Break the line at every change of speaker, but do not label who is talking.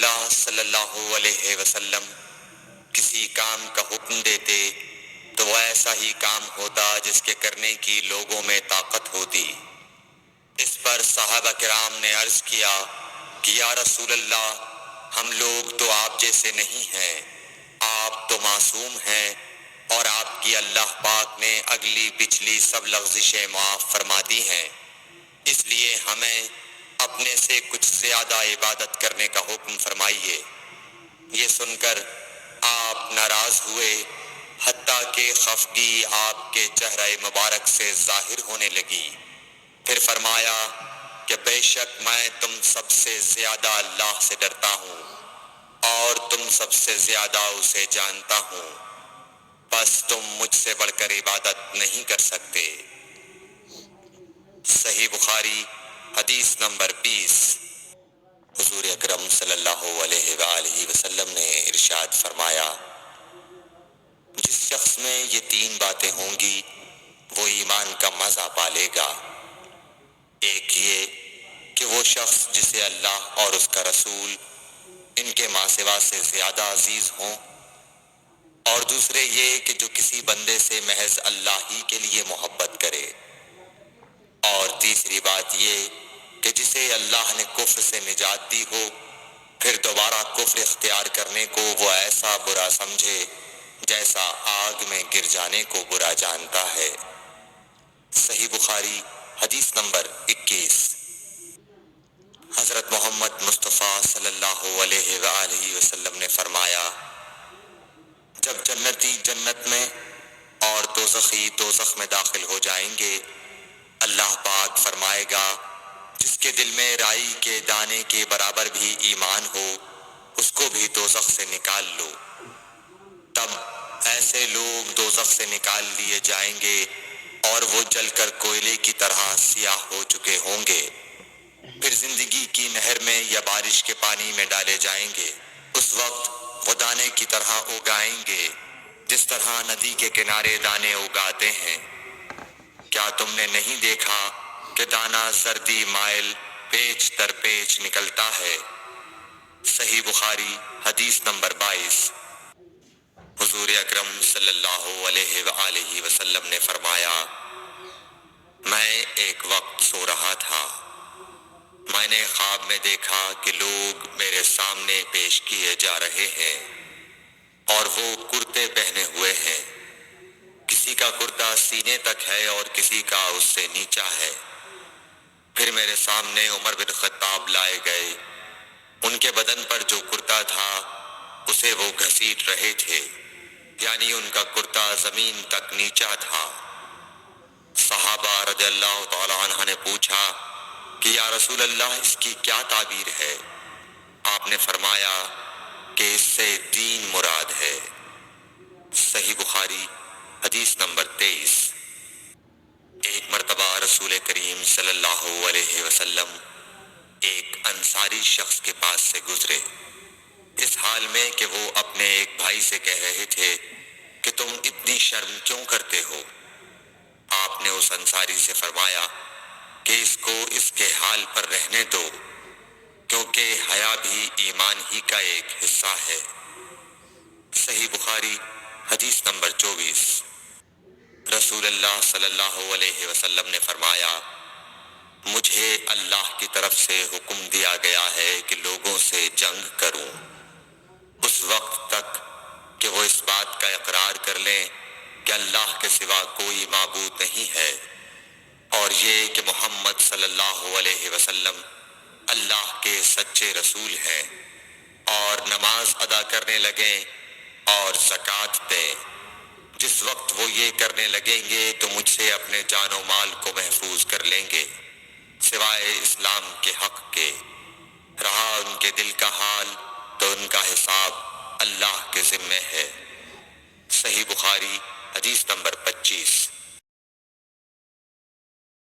اللہ صلی اللہ علیہ وسلم کسی کام کا حکم دیتے تو وہ ایسا ہی کام ہوتا جس کے کرنے کی لوگوں میں طاقت ہوتی۔ اس پر صحابہ کرام نے عرض کیا کہ یا رسول اللہ، ہم لوگ تو آپ جیسے نہیں ہیں، آپ تو معصوم ہیں اور آپ کی اللہ پاک نے اگلی پچھلی سب لغزشیں معاف فرما دی ہیں، اس لیے ہمیں اپنے سے کچھ زیادہ عبادت کرنے کا حکم فرمائیے۔ یہ سن کر آپ ناراض ہوئے، حتیٰ کہ خفگی آپ کے چہرہ مبارک سے ظاہر ہونے لگی۔ پھر فرمایا کہ بے شک میں تم سب سے زیادہ اللہ سے ڈرتا ہوں اور تم سب سے زیادہ اسے جانتا ہوں، بس تم مجھ سے بڑھ کر عبادت نہیں کر سکتے۔ صحیح بخاری حدیث نمبر 20۔ حضور اکرم صلی اللہ علیہ وآلہ وسلم نے ارشاد فرمایا، جس شخص میں یہ 3 باتیں ہوں گی وہ ایمان کا مزہ پالے گا۔ ایک یہ کہ وہ شخص جسے اللہ اور اس کا رسول ان کے ماں سوا سے زیادہ عزیز ہوں، اور دوسرے یہ کہ جو کسی بندے سے محض اللہ ہی کے لیے محبت کرے، اور تیسری بات یہ کہ جسے اللہ نے کفر سے نجات دی ہو، پھر دوبارہ کفر اختیار کرنے کو وہ ایسا برا سمجھے جیسا آگ میں گر جانے کو برا جانتا ہے۔ صحیح بخاری حدیث نمبر 21۔ حضرت محمد مصطفیٰ صلی اللہ علیہ وآلہ وسلم نے فرمایا، جب جنتی جنت میں اور دوزخی دوزخ میں داخل ہو جائیں گے، اللہ پاک فرمائے گا جس کے دل میں رائی کے دانے کے برابر بھی ایمان ہو، اس کو بھی دوزخ سے نکال لو۔ تب ایسے لوگ دوزخ سے نکال لیے جائیں گے اور وہ جل کر کوئلے کی طرح سیاہ ہو چکے ہوں گے، پھر زندگی کی نہر میں یا بارش کے پانی میں ڈالے جائیں گے۔ اس وقت وہ دانے کی طرح اگائیں گے جس طرح ندی کے کنارے دانے اگاتے ہیں۔ کیا تم نے نہیں دیکھا کہ دانہ زردی مائل پیچ در پیچ نکلتا ہے؟ صحیح بخاری حدیث نمبر 22۔ حضور اکرم صلی اللہ علیہ وآلہ وسلم نے فرمایا، میں ایک وقت سو رہا تھا، میں نے خواب میں دیکھا کہ لوگ میرے سامنے پیش کیے جا رہے ہیں اور وہ کرتے پہنے ہوئے ہیں، کسی کا کرتا سینے تک ہے اور کسی کا اس سے نیچا ہے۔ پھر میرے سامنے عمر بن خطاب لائے گئے، ان کے بدن پر جو کرتا تھا اسے وہ گھسیٹ رہے تھے، یعنی ان کا کرتا زمین تک نیچا تھا۔ صحابہ رضی اللہ تعالی عنہ نے پوچھا کہ یا رسول اللہ اس کی کیا تعبیر ہے؟ آپ نے فرمایا کہ اس سے دین مراد ہے۔ صحیح بخاری حدیث نمبر 23۔ ایک مرتبہ رسول کریم صلی اللہ علیہ وسلم ایک انصاری شخص کے پاس سے گزرے، اس حال میں کہ وہ اپنے ایک بھائی سے کہہ رہے تھے کہ تم اتنی شرم کیوں کرتے ہو؟ آپ نے اس انصاری سے فرمایا کہ اس کو اس کے حال پر رہنے دو، کیونکہ حیا بھی ایمان ہی کا ایک حصہ ہے۔ صحیح بخاری حدیث نمبر 24۔ رسول اللہ صلی اللہ علیہ وسلم نے فرمایا، مجھے اللہ کی طرف سے حکم دیا گیا ہے کہ لوگوں سے جنگ کروں اس وقت تک کہ وہ اس بات کا اقرار کر لیں کہ اللہ کے سوا کوئی معبود نہیں ہے، اور یہ کہ محمد صلی اللہ علیہ وسلم اللہ کے سچے رسول ہیں، اور نماز ادا کرنے لگیں اور زکوٰۃ دیں۔ جس وقت وہ یہ کرنے لگیں گے تو مجھ سے اپنے جان و مال کو محفوظ کر لیں گے، سوائے اسلام کے حق کے۔ رہا ان کے دل کا حال تو ان کا حساب اللہ کے ذمے ہے۔ صحیح بخاری حدیث نمبر 25۔